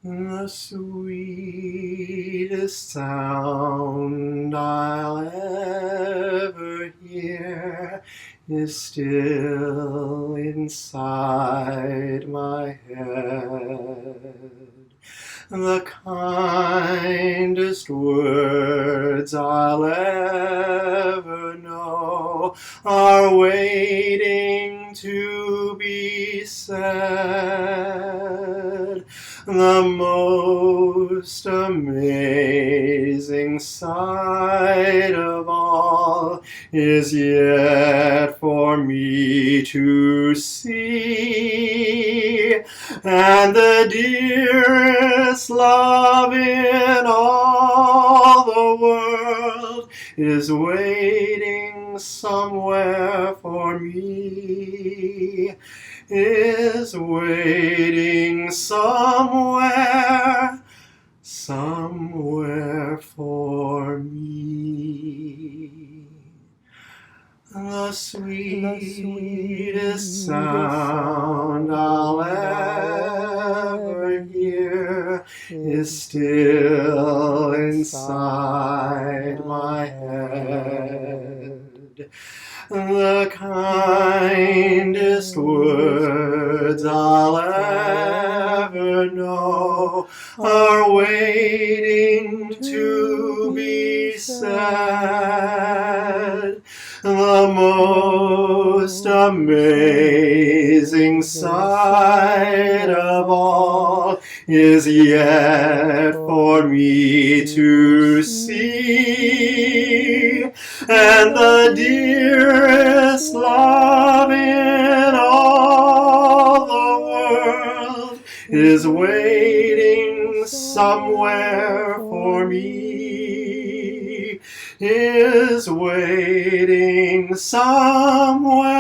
The sweetest sound I'll ever hear is still inside my head. The kindest words I'll ever know are waiting to be said. The most amazing sight of all is yet for me to see, and the dearest love in all the world is waiting somewhere for me, is waiting somewhere for me. The sweetest sound I'll ever hear is still inside my head. The kindest words I'll ever know are waiting to be said. The most amazing sight of all is yet for me to see, and the dearest love in all the world is waiting somewhere for me, is waiting somewhere,